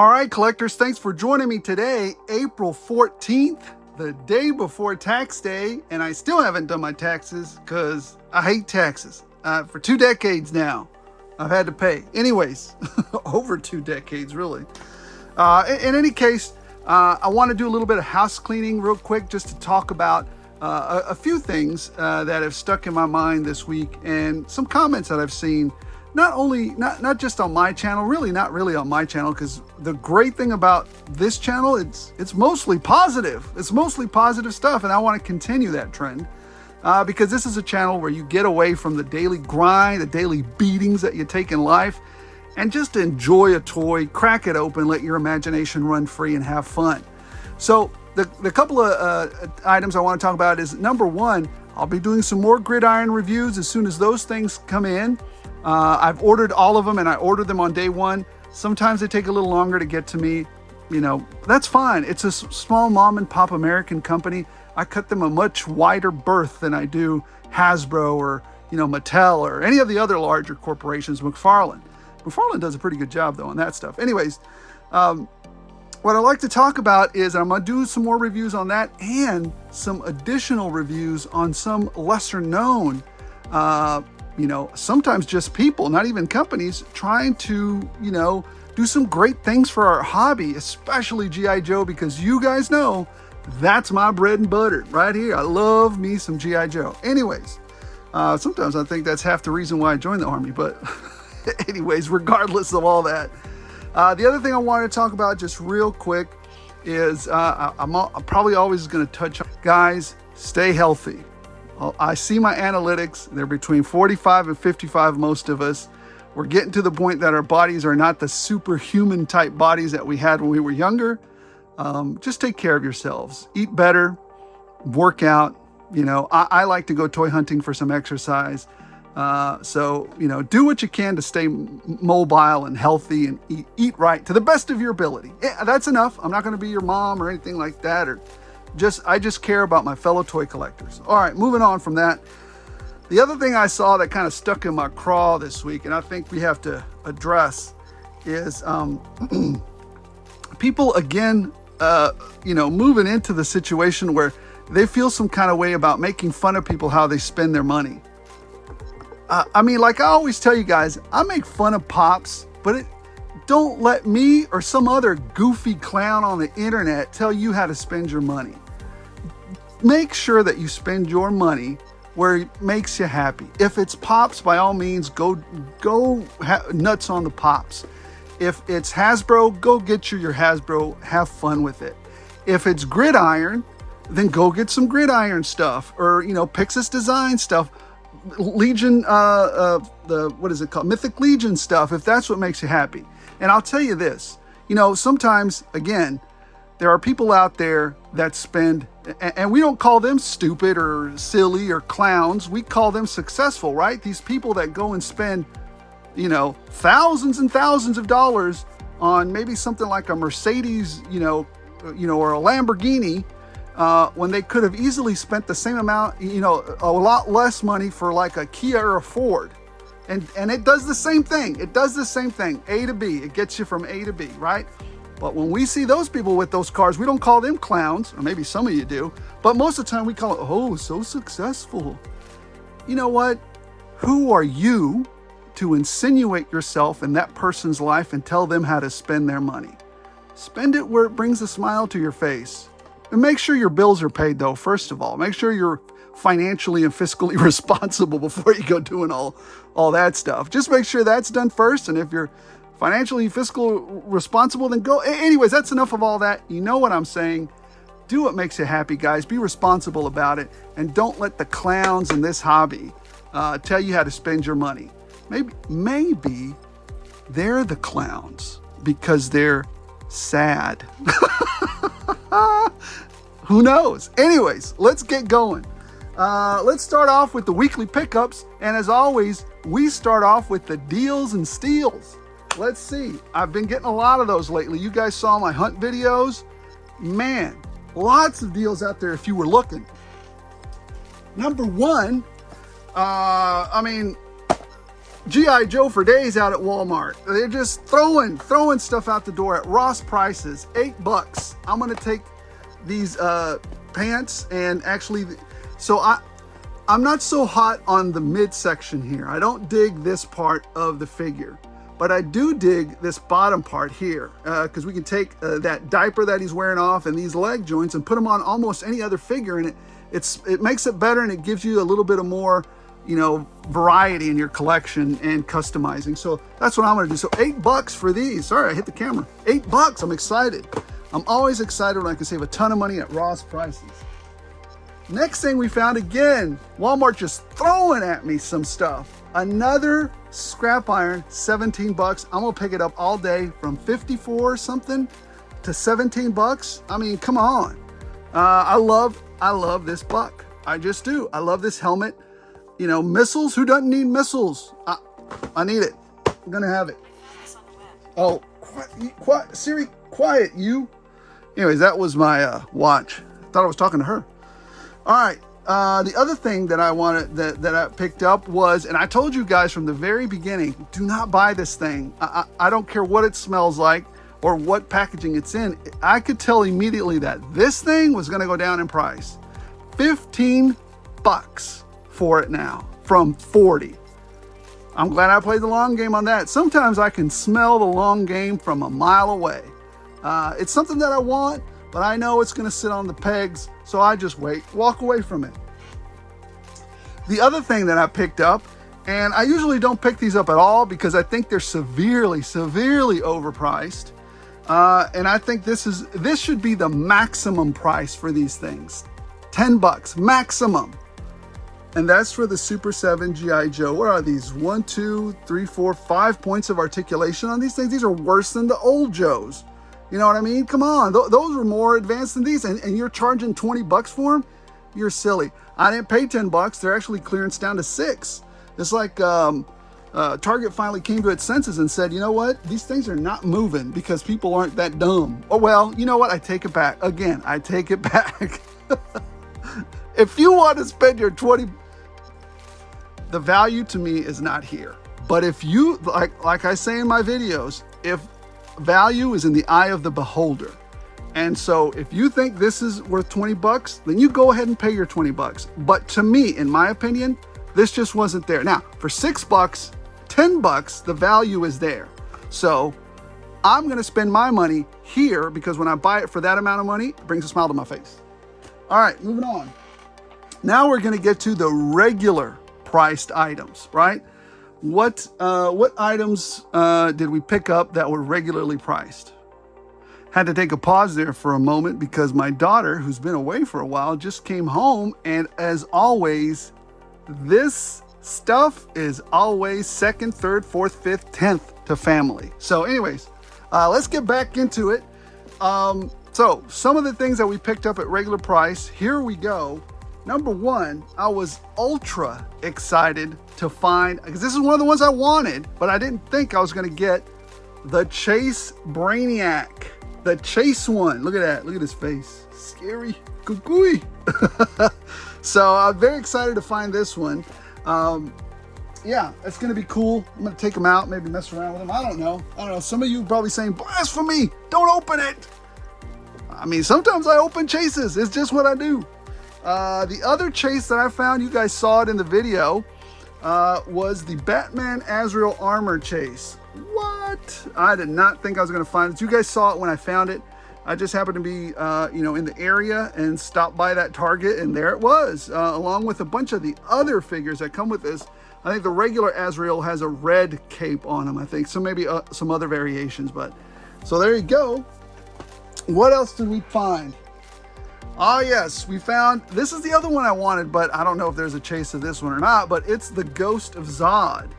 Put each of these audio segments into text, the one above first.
All right, collectors, thanks for joining me today, April 14th, the day before tax day, and I still haven't done my taxes because I hate taxes. For 2 decades now, I've had to pay. Anyways, over 2 decades, really. In any case, I want to do a little bit of house cleaning real quick just to talk about a few things that have stuck in my mind this week and some comments that I've seen. Not just on my channel, not really on my channel, because the great thing about this channel, it's mostly positive. It's mostly positive stuff, and I want to continue that trend because this is a channel where you get away from the daily grind, the daily beatings that you take in life, and just enjoy a toy, crack it open, let your imagination run free, and have fun. So the couple of items I want to talk about is, number one, I'll be doing some more gridiron reviews as soon as those things come in. I've ordered all of them, and I ordered them on day one. Sometimes they take a little longer to get to me. You know, that's fine. It's a small mom and pop American company. I cut them a much wider berth than I do Hasbro or, Mattel or any of the other larger corporations, McFarlane. McFarlane does a pretty good job, though, on that stuff. Anyways, what I like to talk about is I'm going to do some more reviews on that and some additional reviews on some lesser known sometimes just people, not even companies, trying to, do some great things for our hobby, especially G.I. Joe, because you guys know that's my bread and butter right here. I love me some G.I. Joe. Anyways, sometimes I think that's half the reason why I joined the Army, but anyways, regardless of all that. The other thing I wanted to talk about just real quick is I'm probably always going to touch on, guys, stay healthy. I see my analytics. They're between 45 and 55, most of us. We're getting to the point that our bodies are not the superhuman type bodies that we had when we were younger. Just take care of yourselves. Eat better, work out. I like to go toy hunting for some exercise. So, do what you can to stay mobile and healthy and eat right to the best of your ability. Yeah, that's enough. I'm not going to be your mom or anything like that, I just care about my fellow toy collectors. All right, moving on from that. The other thing I saw that kind of stuck in my craw this week, and I think we have to address, is people again, moving into the situation where they feel some kind of way about making fun of people, how they spend their money. Like I always tell you guys, I make fun of Pops, but don't let me or some other goofy clown on the internet tell you how to spend your money. Make sure that you spend your money where it makes you happy. If it's Pops, by all means, go nuts on the Pops. If it's Hasbro, go get your Hasbro, have fun with it. If it's Gridiron, then go get some Gridiron stuff, or Pixis Design stuff, Legion, what is it called? Mythic Legion stuff, if that's what makes you happy. And I'll tell you this, sometimes, again, there are people out there that spend, and we don't call them stupid or silly or clowns. We call them successful, right? These people that go and spend, thousands and thousands of dollars on maybe something like a Mercedes, or a Lamborghini, when they could have easily spent the same amount, a lot less money for like a Kia or a Ford. And it does the same thing. It does the same thing. A to B. It gets you from A to B, right? But when we see those people with those cars, we don't call them clowns, or maybe some of you do, but most of the time we call it, oh, so successful. You know what? Who are you to insinuate yourself in that person's life and tell them how to spend their money? Spend it where it brings a smile to your face. And make sure your bills are paid, though, first of all. Make sure you're financially and fiscally responsible before you go doing all that stuff. Just make sure that's done first. And if you're financially and fiscally responsible, then go. Anyways, that's enough of all that. You know what I'm saying. Do what makes you happy, guys. Be responsible about it. And don't let the clowns in this hobby tell you how to spend your money. Maybe they're the clowns because they're sad. Who knows? Anyways, let's get going. Let's start off with the weekly pickups. And as always, we start off with the deals and steals. Let's see. I've been getting a lot of those lately. You guys saw my hunt videos. Man, lots of deals out there if you were looking. Number one, G.I. Joe for days out at Walmart. They're just throwing stuff out the door at Ross prices, $8. I'm gonna take these pants and actually, so I'm not so hot on the midsection here. I don't dig this part of the figure, but I do dig this bottom part here because we can take that diaper that he's wearing off and these leg joints and put them on almost any other figure, and it makes it better, and it gives you a little bit of more, you know, variety in your collection and customizing. So that's what I'm gonna do. So $8 for these. Sorry, I hit the camera. $8. I'm excited. I'm always excited when I can save a ton of money at Ross prices. Next thing we found, again, Walmart just throwing at me some stuff. Another scrap iron, $17. I'm gonna pick it up all day, from 54 something to $17. I mean, come on. I love this buck. I just do. I love this helmet. You know, missiles. Who doesn't need missiles? I need it. I'm gonna have it. Oh, quiet, Siri, quiet, you. Anyways, that was my watch. Thought I was talking to her. All right. The other thing that I wanted that I picked up was, and I told you guys from the very beginning, do not buy this thing. I don't care what it smells like or what packaging it's in. I could tell immediately that this thing was going to go down in price. $15 for it now from 40. I'm glad I played the long game on that. Sometimes I can smell the long game from a mile away. It's something that I want, but I know it's going to sit on the pegs, so I just walk away from it. The other thing that I picked up, and I usually don't pick these up at all because I think they're severely overpriced. And I think this should be the maximum price for these things. $10 maximum. And that's for the Super 7 G.I. Joe. What are these? 1, 2, 3, 4, 5 points of articulation on these things. These are worse than the old Joes. You know what I mean? Come on, those were more advanced than these, and you're charging $20 for them? You're silly. I didn't pay $10. They're actually clearance down to $6. It's like Target finally came to its senses and said, you know what? These things are not moving because people aren't that dumb. Oh, well, you know what? I take it back. Again, I take it back. If you want to spend your $20, the value to me is not here. But if you, like I say in my videos, if value is in the eye of the beholder. And so if you think this is worth $20, then you go ahead and pay your $20. But to me, in my opinion, this just wasn't there. Now, for $6, $10, the value is there. So I'm going to spend my money here because when I buy it for that amount of money, it brings a smile to my face. All right, moving on. Now we're going to get to the regular priced items, right? What items did we pick up that were regularly priced? Had to take a pause there for a moment because my daughter, who's been away for a while, just came home, and as always, this stuff is always second, third, fourth, fifth, 10th to family. So anyways, let's get back into it. So some of the things that we picked up at regular price, here we go. Number one, I was ultra excited to find, because this is one of the ones I wanted, but I didn't think I was going to get the Chase Brainiac. The Chase one. Look at that. Look at his face. Scary. Cuckooey. So I'm very excited to find this one. Yeah, it's going to be cool. I'm going to take him out, maybe mess around with him. I don't know. Some of you are probably saying, blasphemy, don't open it. I mean, sometimes I open chases. It's just what I do. The other chase that I found, you guys saw it in the video, was the Batman Azrael armor chase. What? I did not think I was going to find it. You guys saw it when I found it. I just happened to be, in the area and stopped by that Target, and there it was, along with a bunch of the other figures that come with this. I think the regular Azrael has a red cape on him, I think. So maybe some other variations, but so there you go. What else did we find? Oh yes, we found, this is the other one I wanted, but I don't know if there's a chase of this one or not, but it's the Ghost of Zod.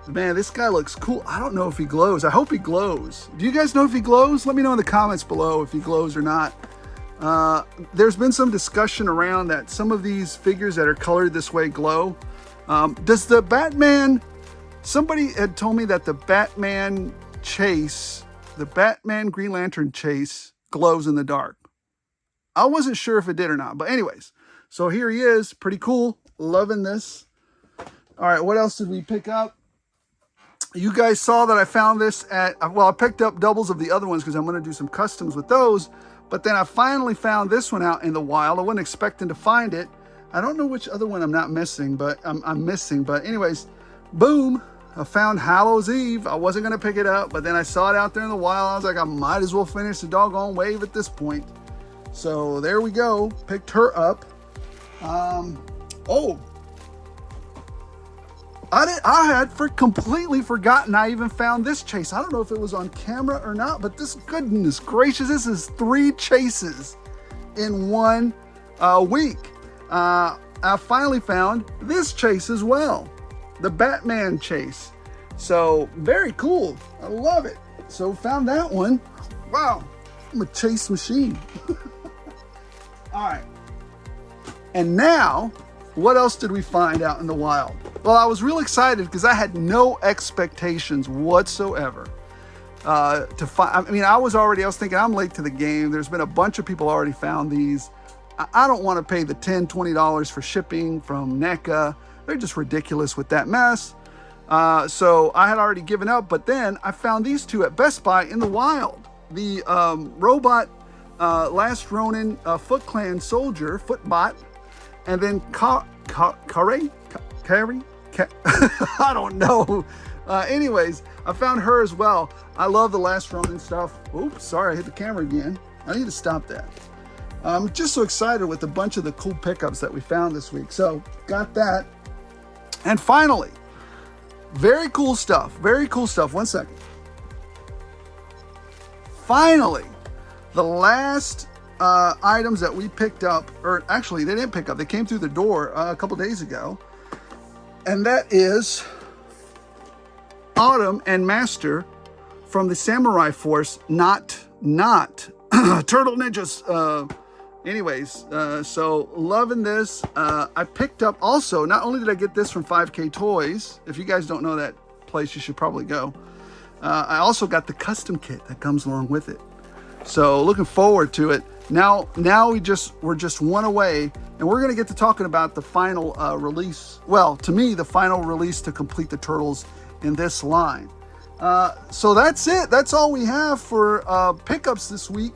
Man, this guy looks cool. I don't know if he glows. I hope he glows. Do you guys know if he glows? Let me know in the comments below if he glows or not. There's been some discussion around that some of these figures that are colored this way glow. Does the Batman, somebody had told me that the Batman chase, the Batman Green Lantern chase glows in the dark. I wasn't sure if it did or not, but anyways, so here he is. Pretty cool. Loving this. All right, what else did we pick up? You guys saw that I found this at, well, I picked up doubles of the other ones because I'm going to do some customs with those. But then I finally found this one out in the wild. I wasn't expecting to find it. I don't know which other one I'm not missing, but I'm missing. But anyways, boom, I found Hallows Eve. I wasn't going to pick it up, but then I saw it out there in the wild. I was like, I might as well finish the doggone wave at this point. So there we go. Picked her up. Oh, I had completely forgotten I even found this chase. I don't know if it was on camera or not, but this, goodness gracious, this is 3 chases in 1 week. I finally found this chase as well, the Batman chase. So very cool. I love it. So found that one. Wow, I'm a chase machine. All right. And now, what else did we find out in the wild? Well, I was real excited because I had no expectations whatsoever to find. I mean, I was thinking I'm late to the game. There's been a bunch of people already found these. I don't want to pay the $10, $20 for shipping from Necroa. They're just ridiculous with that mess. So I had already given up, but then I found these 2 at Best Buy in the wild. The robot Last Ronin Foot Clan Soldier, Footbot, and then Carrie? I don't know. Anyways, I found her as well. I love the Last Ronin stuff. Oops, sorry, I hit the camera again. I need to stop that. I'm just so excited with a bunch of the cool pickups that we found this week. So, got that. And finally, very cool stuff. Very cool stuff. 1 second. Finally, the last items that we picked up, or actually they didn't pick up, they came through the door a couple days ago, and that is Autumn and Master from the Samurai Force, not Turtle Ninjas. So loving this. I picked up also, not only did I get this from 5K Toys, if you guys don't know that place, you should probably go. I also got the custom kit that comes along with it. So looking forward to it. Now we're just 1 away, and we're going to get to talking about the final release. Well, to me, the final release to complete the Turtles in this line. So that's it. That's all we have for pickups this week.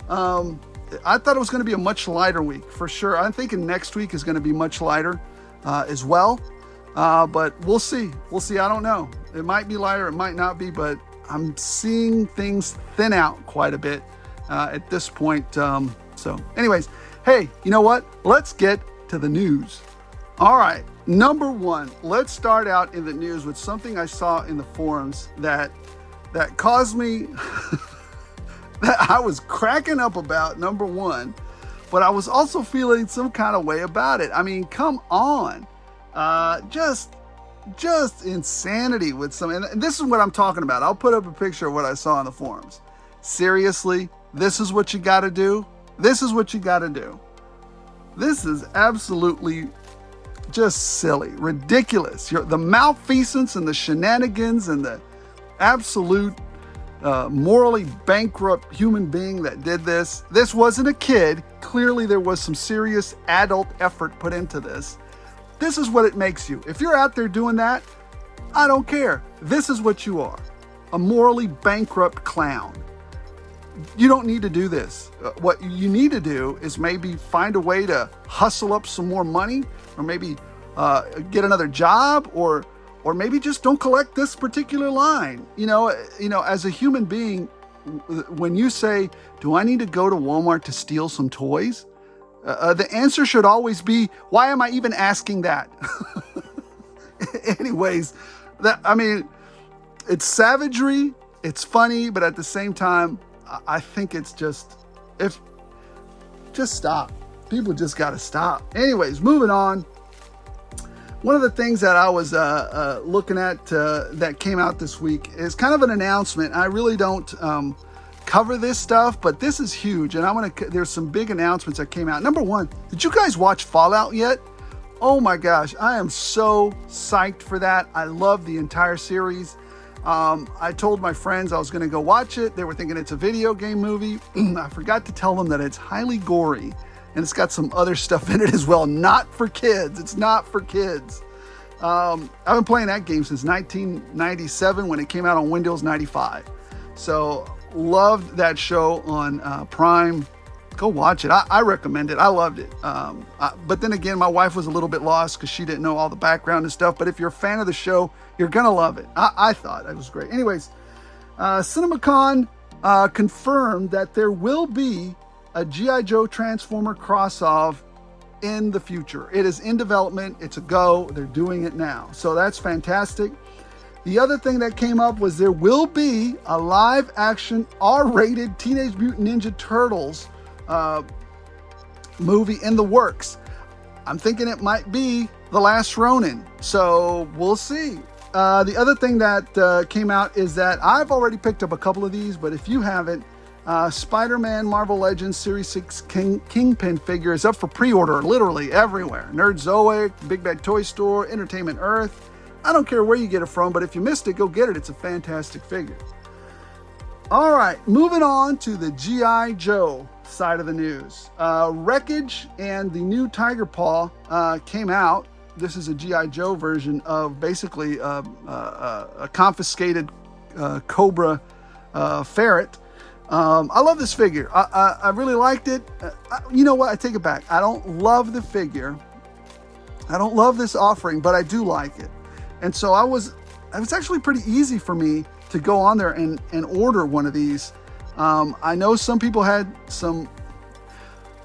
I thought it was going to be a much lighter week for sure. I'm thinking next week is going to be much lighter as well. But we'll see. We'll see. I don't know. It might be lighter. It might not be, but I'm seeing things thin out quite a bit at this point. So anyways, hey, you know what? Let's get to the news. All right. Number 1, let's start out in the news with something I saw in the forums that caused me, that I was cracking up about, number 1, but I was also feeling some kind of way about it. I mean, come on. Just insanity with some, and this is what I'm talking about. I'll put up a picture of what I saw in the forums. Seriously, this is what you got to do. This is what you got to do. This is absolutely just silly, ridiculous. The malfeasance and the shenanigans and the absolute morally bankrupt human being that did this. This wasn't a kid. Clearly, there was some serious adult effort put into this. This is what it makes you. If you're out there doing that, I don't care. This is what you are. A morally bankrupt clown. You don't need to do this. What you need to do is maybe find a way to hustle up some more money, or maybe get another job, or maybe just don't collect this particular line. You know, as a human being, when you say, do I need to go to Walmart to steal some toys? The answer should always be, why am I even asking that? Anyways, it's savagery, it's funny, but at the same time, I think it's just stop. People just got to stop. Anyways, moving on. One of the things that I was looking at that came out this week is kind of an announcement. I really don't cover this stuff, but this is huge, and there's some big announcements that came out. Number 1, did you guys watch Fallout yet? Oh my gosh, I am so psyched for that. I love the entire series. I told my friends I was going to go watch it. They were thinking it's a video game movie. I forgot to tell them that it's highly gory, and it's got some other stuff in it as well. Not for kids. It's not for kids. I've been playing that game since 1997 when it came out on Windows 95. So loved that show on Prime. Go watch it. I recommend it. I loved it. But then again, my wife was a little bit lost because she didn't know all the background and stuff. But if you're a fan of the show, you're going to love it. I thought it was great. Anyways, CinemaCon confirmed that there will be a G.I. Joe Transformer crossover in the future. It is in development. It's a go. They're doing it now. So that's fantastic. The other thing that came up was there will be a live action R-rated Teenage Mutant Ninja Turtles movie in the works. I'm thinking it might be The Last Ronin. So we'll see. The other thing that came out is that I've already picked up a couple of these, but if you haven't, Spider-Man Marvel Legends Series 6 Kingpin figure is up for pre-order literally everywhere. Nerdzoic, Big Bad Toy Store, Entertainment Earth. I don't care where you get it from, but if you missed it, go get it. It's a fantastic figure. All right, moving on to the G.I. Joe side of the news. Wreckage and the new Tiger Paw came out. This is a G.I. Joe version of basically a confiscated Cobra ferret. I love this figure. I really liked it. You know what? I take it back. I don't love the figure. I don't love this offering, but I do like it. And so it was actually pretty easy for me to go on there and order one of these. I know some people had some.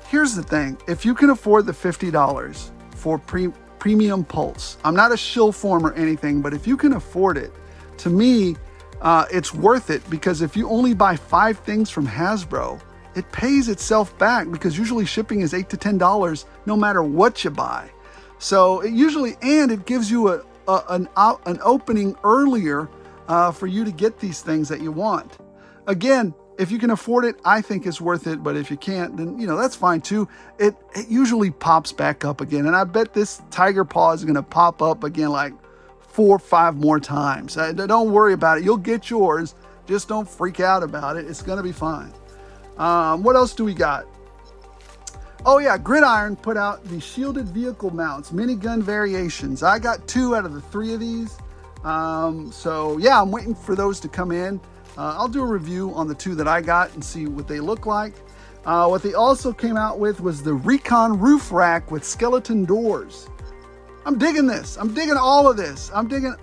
Here's the thing. If you can afford the $50 for premium pulse, I'm not a shill form or anything, but if you can afford it, to me, it's worth it, because if you only buy 5 things from Hasbro, it pays itself back, because usually shipping is $8 to $10 no matter what you buy. So it usually, and it gives you an opening earlier for you to get these things that you want. Again, if you can afford it, I think it's worth it. But if you can't, then, you know, that's fine too. It usually pops back up again. And I bet this Tiger Paw is going to pop up again like 4 or 5 more times. Don't worry about it. You'll get yours. Just don't freak out about it. It's going to be fine. What else do we got? Oh yeah, Gridiron put out the shielded vehicle mounts, minigun variations. I got 2 out of the 3 of these. So yeah, I'm waiting for those to come in. I'll do a review on the 2 that I got and see what they look like. What they also came out with was the Recon roof rack with skeleton doors. I'm digging this. I'm digging all of this. I'm digging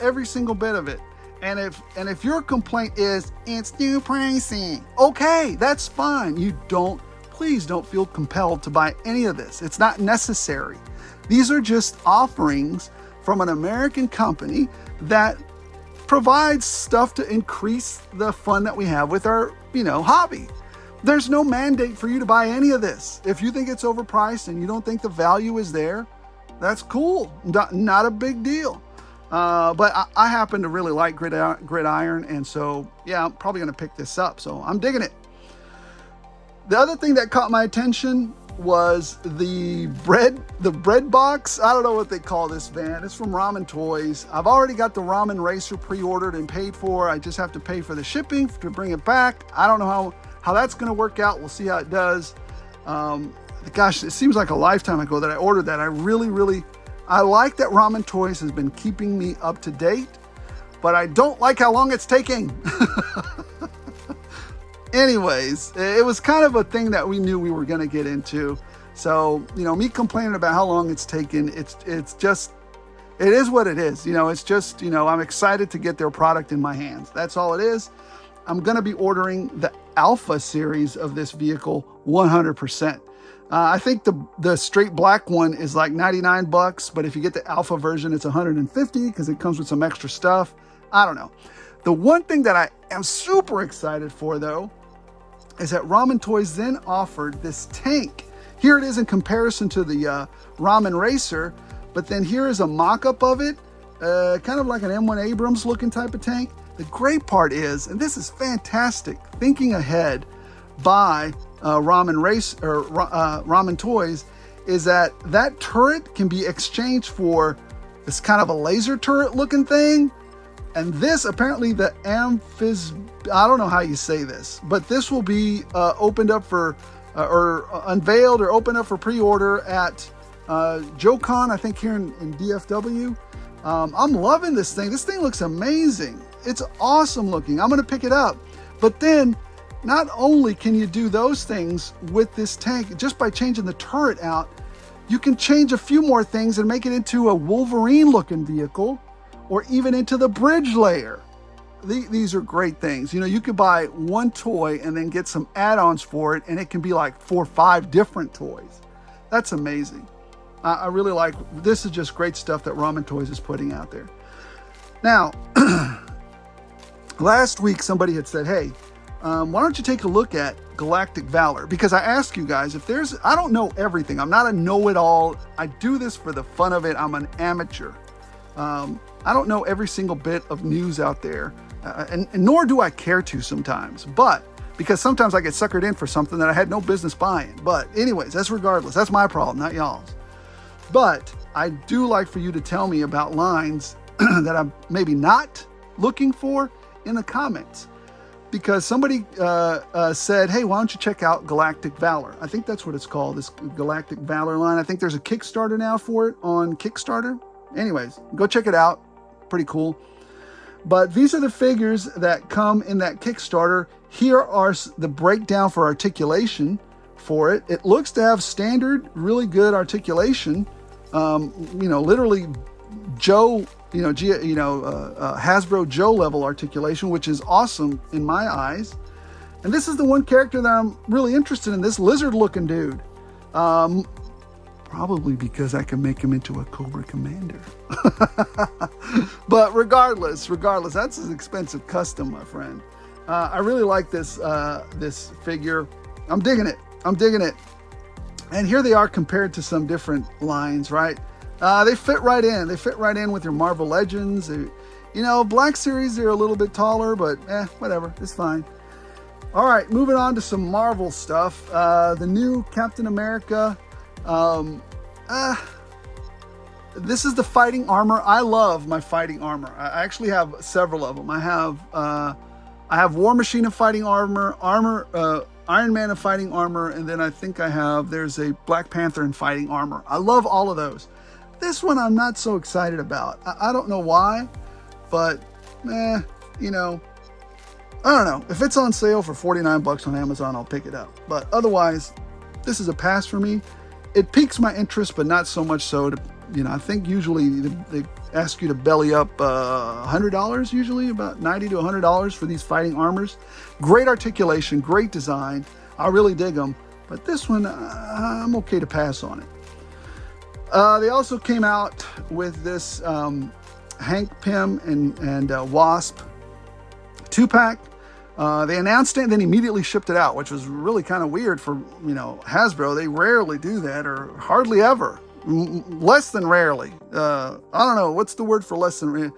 every single bit of it. And if your complaint is it's too pricey, okay, that's fine. Please don't feel compelled to buy any of this. It's not necessary. These are just offerings from an American company that provides stuff to increase the fun that we have with our, hobby. There's no mandate for you to buy any of this. If you think it's overpriced and you don't think the value is there, that's cool. Not a big deal. But I happen to really like Gridiron, and so yeah, I'm probably going to pick this up. So I'm digging it. The other thing that caught my attention was the bread box. I don't know what they call this, man. It's from Ramen Toys. I've already got the Ramen Racer pre-ordered and paid for. I just have to pay for the shipping to bring it back. I don't know how that's going to work out. We'll see how it does. Gosh, it seems like a lifetime ago that I ordered that. I like that Ramen Toys has been keeping me up to date, but I don't like how long it's taking. Anyways, it was kind of a thing that we knew we were going to get into. So, me complaining about how long it's taken, it is what it is. It's just, I'm excited to get their product in my hands. That's all it is. I'm going to be ordering the Alpha series of this vehicle 100%. I think the straight black one is like $99, but if you get the Alpha version, it's $150 because it comes with some extra stuff. I don't know. The one thing that I am super excited for, though, is that Ramen Toys then offered this tank. Here it is in comparison to the Ramen Racer, but then here is a mock-up of it, kind of like an M1 Abrams looking type of tank. The great part is, and this is fantastic, thinking ahead by Ramen Toys, is that turret can be exchanged for this kind of a laser turret looking thing. And this, apparently the I don't know how you say this, but this will be opened up for, or unveiled or opened up for pre-order at JoeCon, I think here in DFW. I'm loving this thing. This thing looks amazing. It's awesome looking. I'm going to pick it up. But then, not only can you do those things with this tank, just by changing the turret out, you can change a few more things and make it into a Wolverine-looking vehicle, or even into the bridge layer. These are great things. You know, you could buy one toy and then get some add-ons for it, and it can be like 4 or 5 different toys. That's amazing. I really like, this is just great stuff that Ramen Toys is putting out there. Now, last week somebody had said, hey, why don't you take a look at Galactic Valor? Because I ask you guys, if there's, I don't know everything. I'm not a know-it-all. I do this for the fun of it. I'm an amateur. I don't know every single bit of news out there, and nor do I care to sometimes. But because sometimes I get suckered in for something that I had no business buying. But anyways, that's regardless. That's my problem, not y'all's. But I do like for you to tell me about lines that I'm maybe not looking for in the comments. Because somebody said, hey, why don't you check out Galactic Valor? I think that's what it's called, this Galactic Valor line. I think there's a Kickstarter now for it on Kickstarter. Anyways, go check it out. Pretty cool. But these are the figures that come in that Kickstarter. Here are the breakdown for articulation for it. It looks to have standard, really good articulation. You know, literally Joe, Hasbro Joe level articulation, which is awesome in my eyes. And this is the one character that I'm really interested in, this lizard looking dude. Probably because I can make him into a Cobra Commander. But regardless, that's an expensive custom, my friend. I really like this this figure. I'm digging it. And here they are compared to some different lines, right? They fit right in. They fit right in with your Marvel Legends. Black Series, they're a little bit taller, but whatever. It's fine. All right, moving on to some Marvel stuff. The new Captain America. This is the fighting armor. I love my fighting armor. I actually have several of them. I have War Machine of fighting armor, Iron Man of fighting armor, and then I think there's a Black Panther in fighting armor. I love all of those. This one I'm not so excited about. I don't know why, but I don't know. If it's on sale for 49 bucks on Amazon, I'll pick it up. But otherwise, this is a pass for me. It piques my interest, but not so much so to, I think usually they ask you to belly up $100, usually about $90 to $100 for these fighting armors. Great articulation, great design. I really dig them. But this one, I'm okay to pass on it. They also came out with this Hank Pym and Wasp 2-pack. They announced it and then immediately shipped it out, which was really kind of weird for, Hasbro. They rarely do that, or hardly ever. Less than rarely. I don't know. What's the word for less than,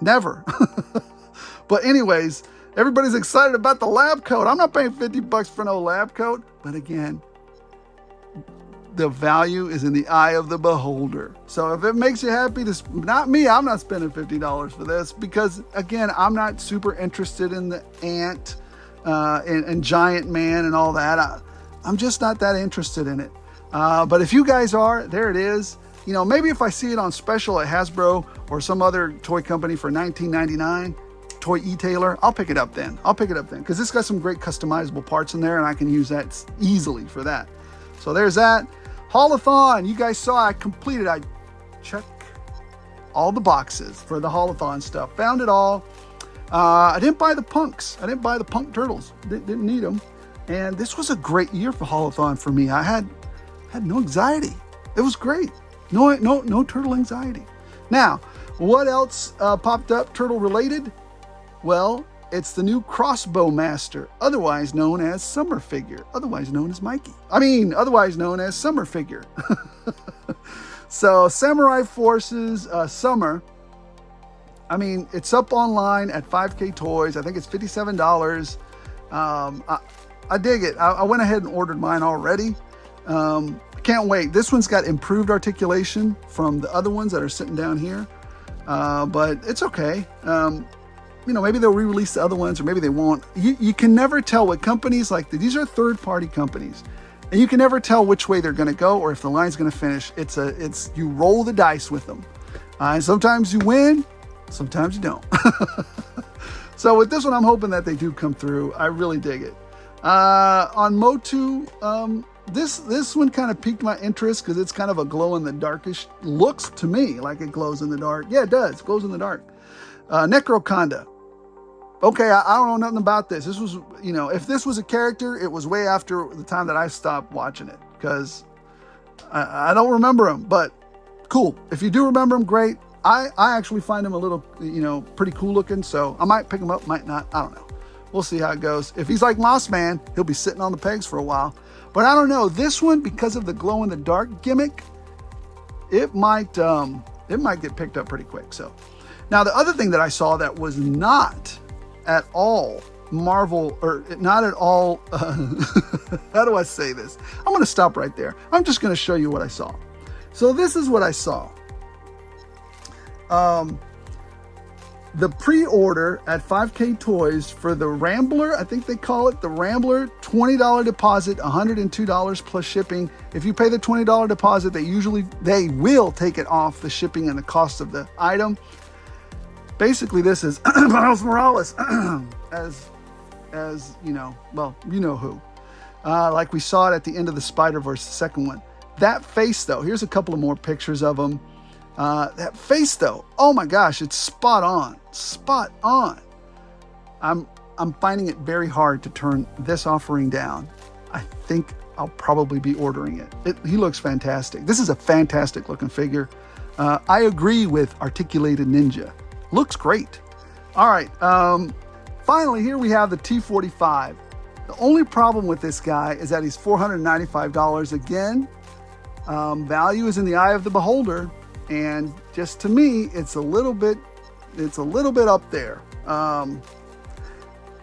never. But anyways, everybody's excited about the lab coat. I'm not paying 50 bucks for no lab coat. But again, the value is in the eye of the beholder. So if it makes you happy, not me, I'm not spending $50 for this, because again, I'm not super interested in the ant and giant man and all that. I'm just not that interested in it. But if you guys are, there it is. Maybe if I see it on special at Hasbro or some other toy company for $19.99, Toy E-Tailer, I'll pick it up then. Because it's got some great customizable parts in there, and I can use that easily for that. So there's that. Haulathon, you guys saw I completed. I checked all the boxes for the Haulathon stuff. Found it all. I didn't buy the punks. I didn't buy the punk turtles. Didn't need them. And this was a great year for Haulathon for me. I had no anxiety. It was great. No turtle anxiety. Now, what else popped up turtle related? Well, it's the new Crossbow Master, otherwise known as Summer Figure, otherwise known as Mikey. Otherwise known as Summer Figure. So, Samurai Forces Summer. It's up online at 5K Toys. I think it's $57. I dig it. I went ahead and ordered mine already. Can't wait. This one's got improved articulation from the other ones that are sitting down here. But it's okay. Maybe they'll re-release the other ones, or maybe they won't. You can never tell what companies like these are third-party companies, and you can never tell which way they're going to go or if the line's going to finish. You roll the dice with them. And sometimes you win, sometimes you don't. So with this one, I'm hoping that they do come through. I really dig it. On Motu, this one kind of piqued my interest because it's kind of a glow-in-the-darkish looks to me like it glows in the dark. Yeah, it does. It glows in the dark. Necroa. Okay, I don't know nothing about this. This was, you know, if this was a character, it was way after the time that I stopped watching it because I don't remember him, but cool. If you do remember him, great. I actually find him a little, you know, pretty cool looking, so I might pick him up, might not. I don't know. We'll see how it goes. If he's like Moss Man, he'll be sitting on the pegs for a while. But I don't know. This one, because of the glow-in-the-dark gimmick, it might get picked up pretty quick. So now the other thing that I saw that was not at all Marvel, or not at all, how do I say this? I'm going to stop right there. I'm just going to show you what I saw. So this is what I saw. The pre-order at 5K Toys for the Rambler, I think they call it the Rambler, $20 deposit, $102 plus shipping. If you pay the $20 deposit, they will take it off the shipping and the cost of the item. Basically, this is Miles Morales as you know, well, you know who. Like we saw it at the end of the Spider-Verse, the second one. That face, though, here's a couple of more pictures of him. That face, though, oh my gosh, it's spot on. Spot on. I'm finding it very hard to turn this offering down. I think I'll probably be ordering it. He looks fantastic. This is a fantastic looking figure. I agree with Articulated Ninja. Looks great. All right. Finally, here we have the T45. The only problem with this guy is that he's $495. Again, value is in the eye of the beholder. And just to me, it's a little bit up there.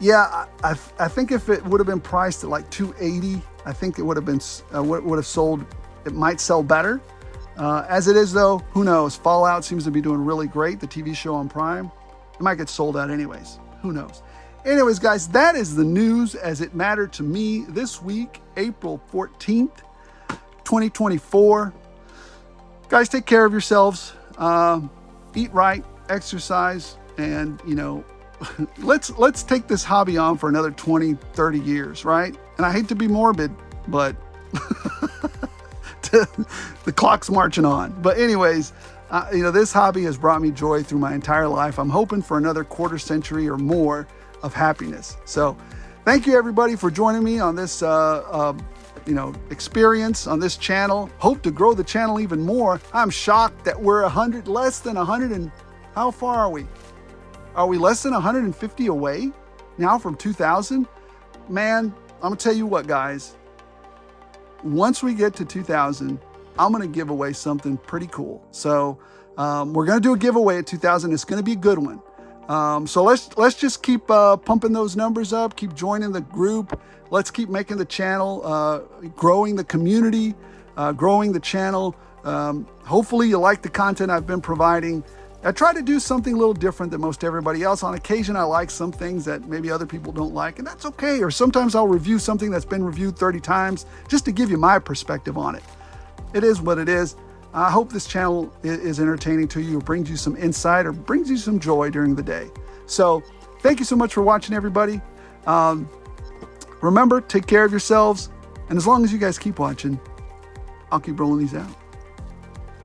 Yeah, I think if it would have been priced at like $280, I think it would have been would have sold. It might sell better. As it is, though, who knows? Fallout seems to be doing really great. The TV show on Prime, it might get sold out anyways. Who knows? Anyways, guys, that is the news as it mattered to me this week, April 14th, 2024. Guys, take care of yourselves. Eat right, exercise, and, you know, let's take this hobby on for another 20, 30 years, right? And I hate to be morbid, but the clock's marching on. But anyways, you know, this hobby has brought me joy through my entire life. I'm hoping for another quarter century or more of happiness. So thank you, everybody, for joining me on this you know, experience on this channel. Hope to grow the channel even more. I'm shocked that we're less than 100 and how far are we? Are we less than 150 away now from 2,000? Man, I'm gonna tell you what, guys. Once we get to 2,000, I'm gonna give away something pretty cool. So we're gonna do a giveaway at 2,000. It's gonna be a good one. So let's just keep pumping those numbers up. Keep joining the group. Let's keep making the channel, growing the community, growing the channel. Hopefully you like the content I've been providing. I try to do something a little different than most everybody else. On occasion, I like some things that maybe other people don't like, and that's okay. Or sometimes I'll review something that's been reviewed 30 times just to give you my perspective on it. It is what it is. I hope this channel is entertaining to you, or brings you some insight, or brings you some joy during the day. So thank you so much for watching, everybody. Remember, take care of yourselves. And as long as you guys keep watching, I'll keep rolling these out.